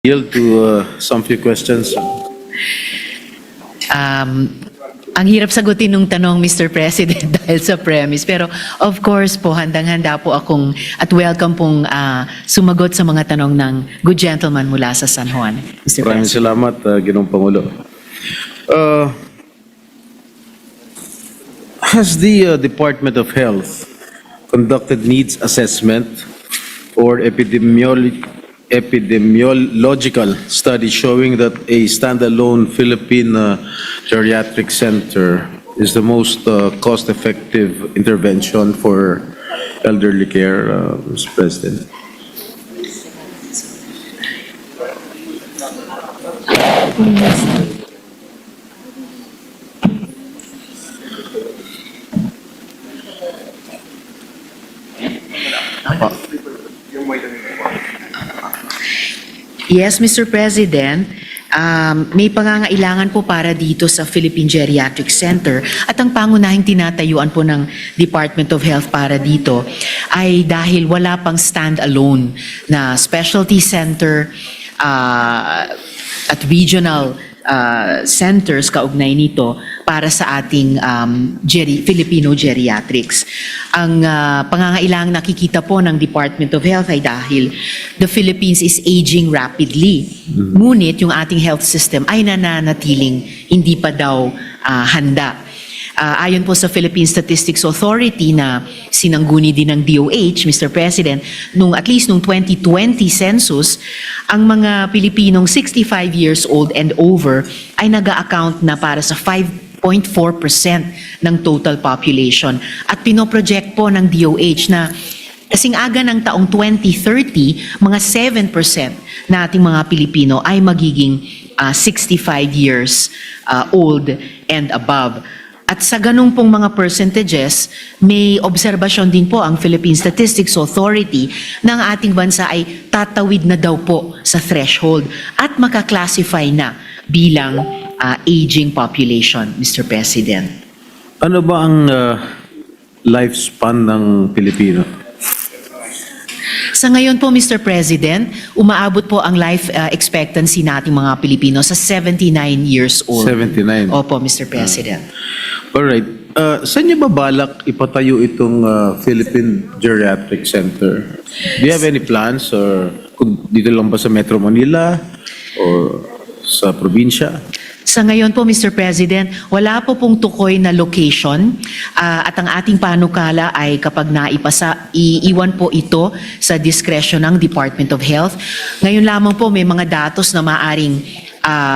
Yield to some few questions. Ang hirap sagutin nung tanong, Mr. President, dahil sa premise. Pero of course po, handang-handa po akong at welcome pong sumagot sa mga tanong ng good gentleman mula sa San Juan, Mr. Maraming President. salamat, Ginoong Pangulo. Has the Department of Health conducted needs assessment or epidemiological study showing that a standalone Philippine geriatric center is the most cost-effective intervention for elderly care, Mr. President? Yes, Mr. President. May pangangailangan po para dito sa Philippine Geriatric Center at ang pangunahing tinatayuan po ng Department of Health para dito ay dahil wala pang stand-alone na specialty center at regional centers kaugnay nito para sa ating Filipino geriatrics. Ang pangangailangang nakikita po ng Department of Health ay dahil the Philippines is aging rapidly. Ngunit yung ating health system ay nananatiling hindi pa daw handa. Ayon po sa Philippine Statistics Authority na sinangguni din ng DOH, Mr. President, at least nung 2020 census, ang mga Pilipinong 65 years old and over ay nag-a-account na para sa 5.4% ng total population. At pinoproject po ng DOH na kasing aga ng taong 2030, mga 7% na ating mga Pilipino ay magiging 65 years old and above. At sa ganung pong mga percentages, may obserbasyon din po ang Philippine Statistics Authority na ang ating bansa ay tatawid na daw po sa threshold at makaklasify na bilang aging population, Mr. President. Ano ba ang lifespan ng Pilipino? Sa ngayon po, Mr. President, umaabot po ang life expectancy nating mga Pilipino sa 79 years old. 79. Opo, Mr. President. Alright. Saan niyo ba balak ipatayo itong Philippine Geriatric Center? Do you have any plans or dito lang ba sa Metro Manila or sa probinsya? Sa ngayon po, Mr. President, wala po pong tukoy na location at ang ating panukala ay kapag iiwan po ito sa diskresyon ng Department of Health. Ngayon lamang po may mga datos na maaring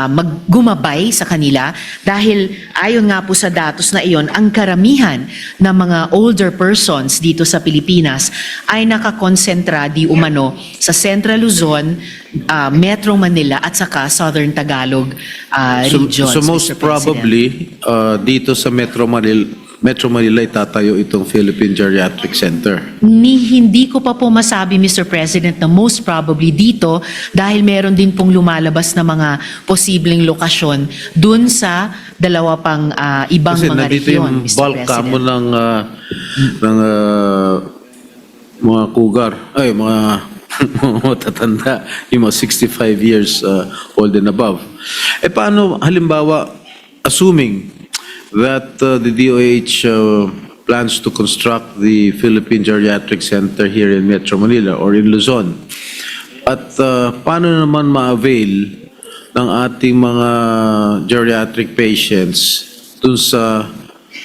maggumabay sa kanila dahil ayon nga po sa datos na iyon, ang karamihan ng mga older persons dito sa Pilipinas ay nakakonsentra di umano sa Central Luzon, Metro Manila at saka Southern Tagalog regions. So most Mr. President. probably dito sa Metro Manila itatayo itong Philippine Geriatric Center. Hindi ko pa po masabi, Mr. President, na most probably dito dahil meron din pong lumalabas na mga posibleng lokasyon dun sa dalawa pang ibang Kasi mga nandito rehiyon, yung Mr. bulk President. kamo ng mga cougar, ay mga matatanda, yung mga 65 years old and above. Paano halimbawa, assuming that the DOH plans to construct the Philippine Geriatric Center here in Metro Manila or in Luzon. At paano naman ma-avail ng ating mga geriatric patients dun sa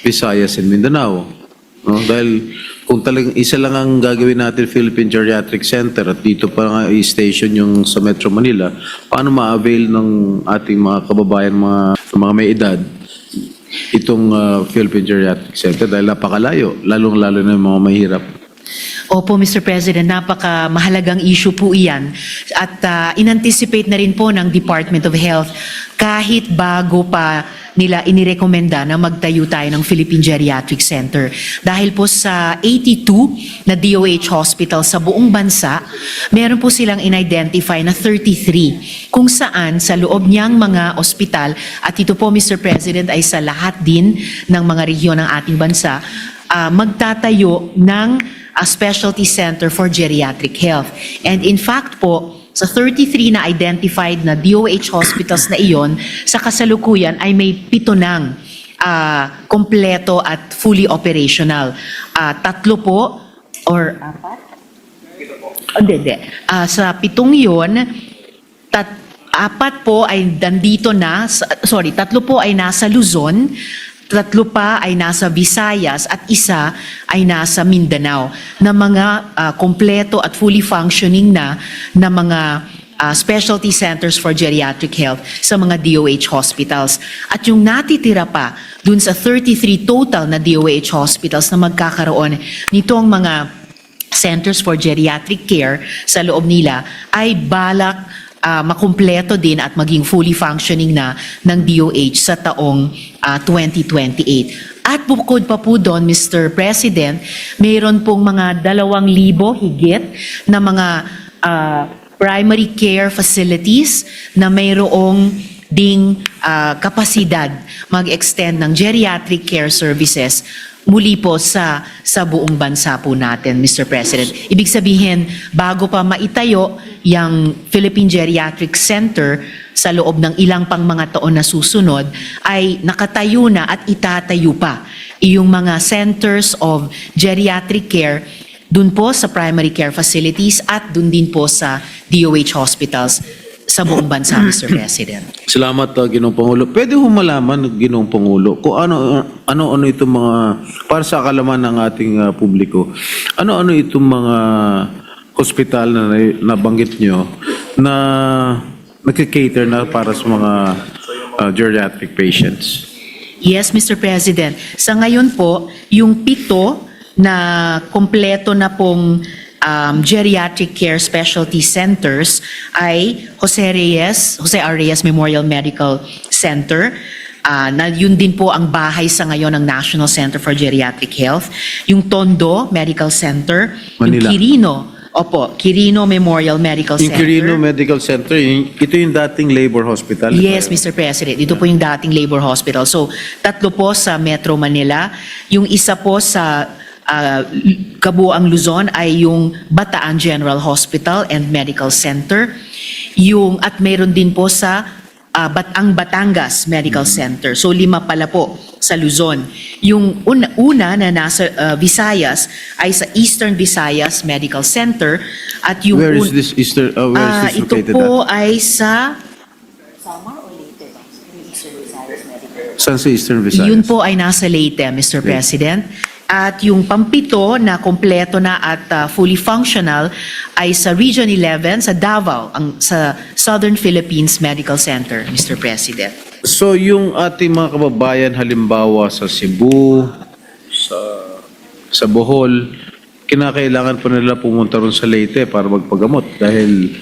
Visayas and Mindanao? No? Dahil kung talagang isa lang ang gagawin natin Philippine Geriatric Center at dito pa nga i-station yung sa Metro Manila, paano ma-avail ng ating mga kababayan, mga may edad, itong Philippine Geriatric Center dahil napakalayo, lalong-lalo na yung mga mahirap? Opo, Mr. President, napaka-mahalagang issue po iyan at in-anticipate na rin po ng Department of Health kahit bago pa nila inirekomenda na magtayo tayo ng Philippine Geriatric Center. Dahil po sa 82 na DOH hospital sa buong bansa, meron po silang in-identify na 33 kung saan sa loob niyang mga ospital, at ito po, Mr. President, ay sa lahat din ng mga rehiyon ng ating bansa, magtatayo ng a specialty center for geriatric health. And in fact po, sa 33 na identified na DOH hospitals na iyon, sa kasalukuyan ay may 7 ng kompleto at fully operational. 3 po, or 4? Hindi. Sa 7 yun, 4 po ay nandito na, 3 po ay nasa Luzon, 3 pa ay nasa Visayas at 1 ay nasa Mindanao na mga kompleto at fully functioning na mga specialty centers for geriatric health sa mga DOH hospitals. At yung natitira pa dun sa 33 total na DOH hospitals na magkakaroon nitong mga centers for geriatric care sa loob nila ay balak makumpleto din at maging fully functioning na ng DOH sa taong 2028. At bukod pa po doon, Mr. President, mayroon pong mga 2,000 higit na mga primary care facilities na mayroong ding kapasidad mag-extend ng geriatric care services muli po sa buong bansa po natin, Mr. President. Ibig sabihin, bago pa maitayo yung Philippine Geriatric Center sa loob ng ilang pang mga taon na susunod, ay nakatayo na at itatayo pa yung mga centers of geriatric care dun po sa primary care facilities at dun din po sa DOH hospitals sa buong bansa, Mr. President. Salamat, Ginoong Pangulo. Pwede ho malaman, Ginoong Pangulo, kung ano itong mga, para sa kalaman ng ating publiko, ano itong mga hospital na nabanggit nyo na nagka-cater na para sa mga geriatric patients? Yes, Mr. President. Sa ngayon po, yung 7 na kompleto na pong geriatric care specialty centers ay Jose R. Reyes Memorial Medical Center, na yun din po ang bahay sa ngayon ng National Center for Geriatric Health, yung Tondo Medical Center, Manila. yung Quirino Memorial Medical Yung Center. Quirino Medical Center, ito yung dating labor hospital? Yes, Mr. President. Ito po yung dating labor hospital. So, 3 po sa Metro Manila. Yung isa po sa Kabuang Luzon ay yung Bataan General Hospital and Medical Center. At mayroon din po sa Batangas Medical Center. So 5 pala po sa Luzon. Yung una na nasa Visayas ay sa Eastern Visayas Medical Center at yung Where is this Eastern, where is this ito located po at? ay sa Saan sa Eastern Visayas? Yun po ay nasa Leyte, Mr. President. At yung pampito na kompleto na at fully functional ay sa Region 11 sa Davao, sa Southern Philippines Medical Center, Mr. President. So yung ating mga kababayan halimbawa sa Cebu, sa Bohol, kinakailangan pa nila pumunta ron sa Leyte para magpagamot dahil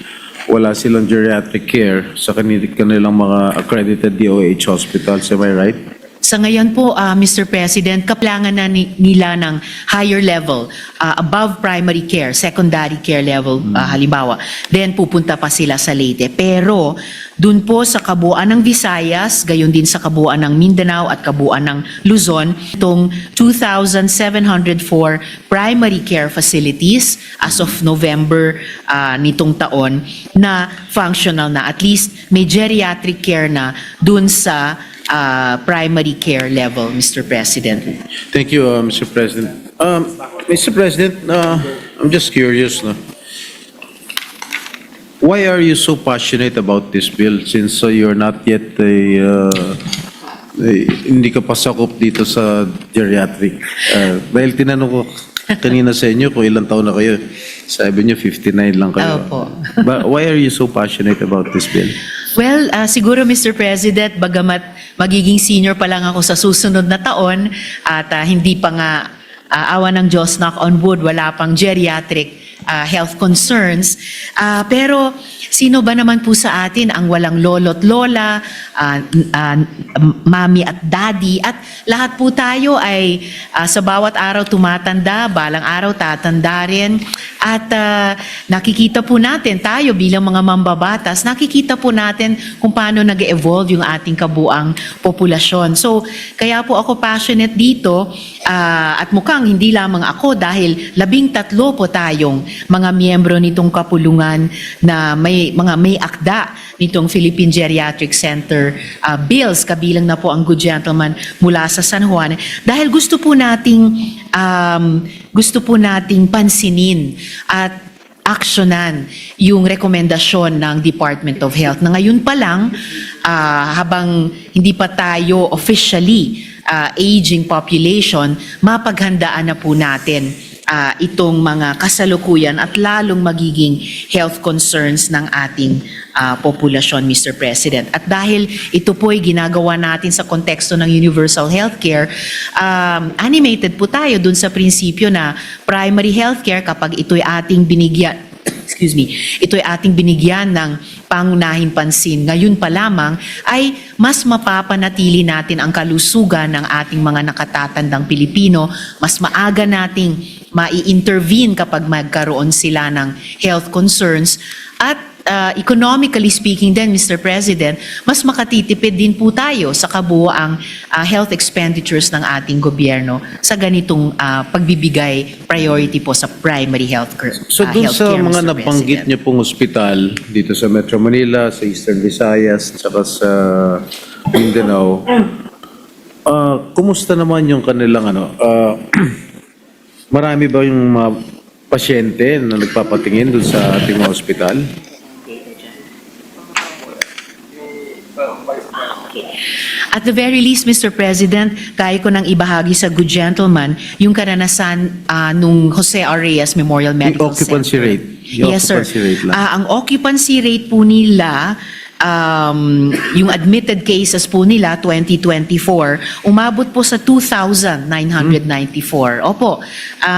wala silang geriatric care sa kanilang mga accredited DOH hospitals. Am I right? Sa ngayon po, Mr. President, kapilangan na nila ng higher level, above primary care, secondary care level, halimbawa. Then pupunta pa sila sa Leyte. Pero dun po sa kabuuan ng Visayas, gayon din sa kabuuan ng Mindanao at kabuuan ng Luzon, itong 2,704 primary care facilities as of November nitong taon na functional na. At least may geriatric care na dun sa primary care level, Mr. President. Thank you, Mr. President. Mr. President, I'm just curious. No? Why are you so passionate about this bill since you're not yet hindi ka pa sakop dito sa geriatric? Dahil tinanong ko kanina sa inyo kung ilang taon na kayo. Sabi niyo 59 lang kayo. Opo. But why are you so passionate about this bill? Well, siguro Mr. President, bagamat magiging senior pa lang ako sa susunod na taon at hindi pa nga awa ng Diyos, knock on wood, wala pang geriatric health concerns. Pero sino ba naman po sa atin ang walang lolo't lola, mami at daddy, at lahat po tayo ay sa bawat araw tumatanda, balang araw tatanda rin. At nakikita po natin, tayo bilang mga mambabatas, nakikita po natin kung paano nag-evolve yung ating kabuang populasyon. So, kaya po ako passionate dito at mukhang hindi lamang ako dahil 13 po tayong mga miyembro nitong kapulungan na may akda nitong Philippine Geriatric Center bills, kabilang na po ang good gentleman mula sa San Juan, dahil gusto po nating pansinin at aksyonan yung rekomendasyon ng Department of Health na ngayon pa lang, habang hindi pa tayo officially aging population, mapaghandaan na po natin itong mga kasalukuyan at lalong magiging health concerns ng ating populasyon, Mr. President. At dahil ito po ay ginagawa natin sa konteksto ng universal healthcare, animated po tayo dun sa prinsipyo na primary healthcare, kapag ito'y ating binigyan ito'y ating binigyan ng pangunahing pansin ngayon pa lamang, ay mas mapapanatili natin ang kalusugan ng ating mga nakatatandang Pilipino, mas maaga nating mai-intervene kapag magkaroon sila ng health concerns, at economically speaking din, Mr. President, mas makatitipid din po tayo sa kabuoang health expenditures ng ating gobyerno sa ganitong pagbibigay priority po sa primary health care. So dun sa healthcare, mga Mr. nabanggit President. niyo pong ospital dito sa Metro Manila, sa Eastern Visayas, saka sa Mindanao, kumusta naman yung kanilang marami ba yung mga pasyente na nagpapatingin dun sa ating mga ospital? At the very least, Mr. President, kaya ko nang ibahagi sa good gentleman yung karanasan nung Jose R. Reyes Memorial Medical occupancy Center. rate. Yung Yes, sir. occupancy rate lang. Ang occupancy rate po nila, yung admitted cases po nila 2024, umabot po sa 2,994. Opo,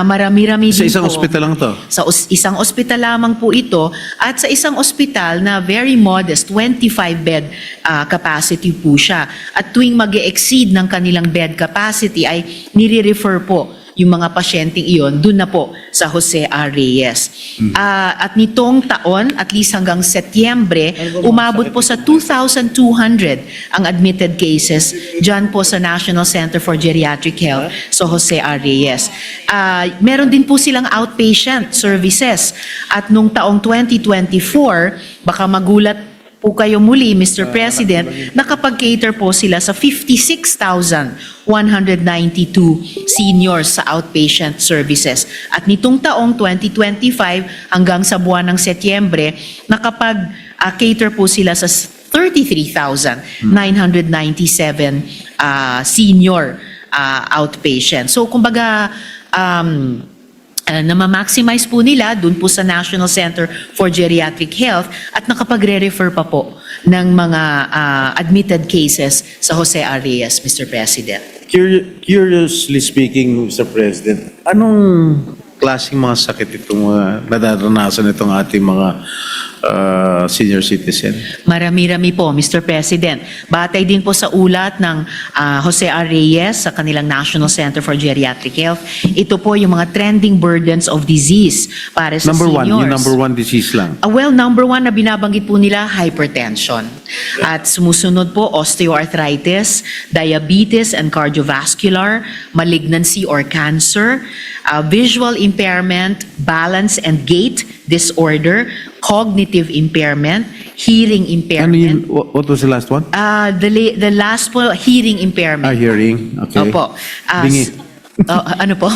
marami-rami Sa din isang po. ospital lang to? Sa isang ospital lamang po ito, at sa isang ospital na very modest, 25-bed capacity po siya. At tuwing mag-exceed ng kanilang bed capacity ay nire-refer po yung mga pasyenteng iyon dun na po sa Jose R. Reyes. At nitong taon, at least hanggang Setyembre, umabot po sa 2,200 ang admitted cases dyan po sa National Center for Geriatric Health sa Jose R. Reyes. Meron din po silang outpatient services. At nung taong 2024, baka magulat po kayo muli, Mr. President, nakapag-cater po sila sa 56,192 seniors sa outpatient services. At nitong taong 2025 hanggang sa buwan ng Setyembre, nakapag-cater po sila sa 33,997 senior outpatient. So kumbaga, na-maximize po nila dun po sa National Center for Geriatric Health at nakapagre-refer pa po ng mga admitted cases sa Jose R. Reyes, Mr. President. Curiously speaking, Mr. President, anong klaseng mga sakit itong nadaranasan itong ating mga senior citizen? Marami-rami po, Mr. President. Batay din po sa ulat ng Jose R. Reyes sa kanilang National Center for Geriatric Health, ito po yung mga trending burdens of disease para sa Number one, seniors. yung number one disease lang. Well, number one na binabanggit po nila, hypertension. At sumusunod po, osteoarthritis, diabetes and cardiovascular, malignancy or cancer, visual impairment, balance and gait disorder, cognitive impairment, hearing Ano impairment. yun? What was the last one? The last po, hearing impairment. Hearing. Okay. Opo. Bingi. Ano po?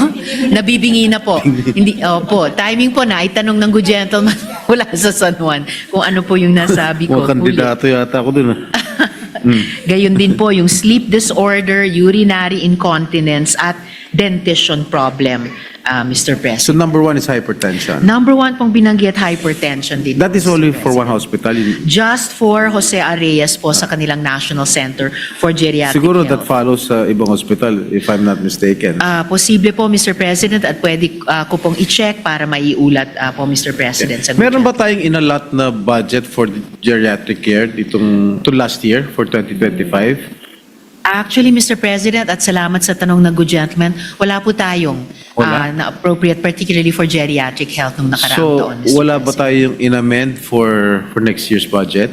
Nabibingi na po. Hindi, opo. Timing po na, itanong ng good gentleman wala sa San Juan kung ano po yung nasabi ko. Mga kandidato yata ako dun. Gayon din po yung sleep disorder, urinary incontinence at dentition problem, Mr. So President. number one is hypertension. Number one pong binanggit, hypertension din. That is Mr. only for one President. hospital. Just for Jose R. Reyes po sa kanilang National Center for Geriatric Siguro that Health. follows sa ibang hospital, if I'm not mistaken. Posible po, Mr. President, at pwede ko pong i-check para maiulat po, Mr. President. Sa Meron ba tayong inalot na budget for the geriatric care to last year, for 2025? Actually, Mr. President, at salamat sa tanong ng good gentleman, wala po tayong Wala? na appropriate, particularly for geriatric health nung nakaraang So, taon, Mr. wala ba President. tayong in-amend for next year's budget?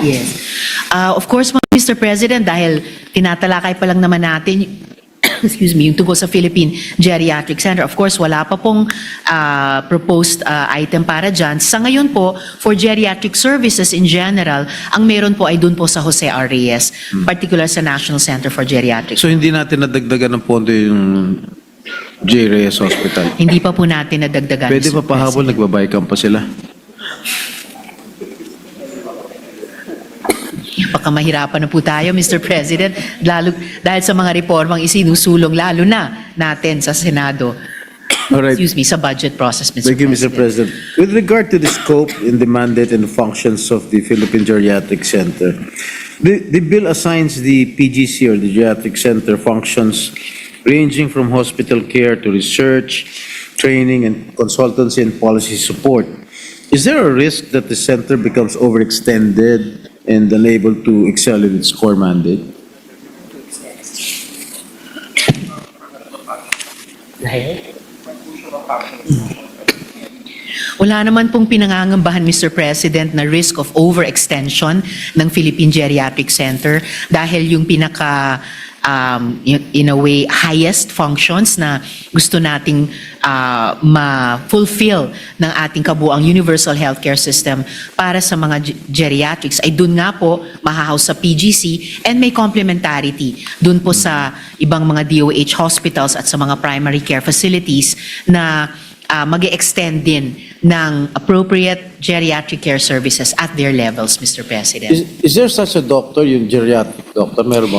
Yes. Of course, Mr. President, dahil tinatalakay pa lang naman natin, excuse me, yung tungkol sa Philippine Geriatric Center. Of course, wala pa pong proposed item para dyan. Sa ngayon po, for geriatric services in general, ang meron po ay dun po sa Jose R. Reyes, particular sa National Center for Geriatric. So hindi natin nadagdagan ng pondo yung J. Reyes Hospital. Hindi pa po natin nadagdagan. Pwede Mr. pa pahabol, President. nagbabaykan pa sila. Baka mahirapan na po tayo, Mr. President, lalo, dahil sa mga reformang isinusulong, lalo na natin sa Senado. All right. Excuse me, sa budget process, Mr. Thank you, Mr. President. With regard to the scope and the mandate and the functions of the Philippine Geriatric Center, the bill assigns the PGC or the Geriatric Center functions ranging from hospital care to research, training, and consultancy and policy support. Is there a risk that the center becomes overextended and unable to excel in its core mandate? Wala naman pong pinangangambahan, Mr. President, na risk of overextension ng Philippine Geriatric Center dahil yung pinaka, in a way, highest functions na gusto nating ma-fulfill ng ating kabuang universal healthcare system para sa mga geriatrics ay dun nga po mahahouse sa PGC and may complementarity dun po sa ibang mga DOH hospitals at sa mga primary care facilities na mag-extend din ng appropriate geriatric care services at their levels, Mr. President. Is there such a doctor, yung geriatric doctor? Meron ba?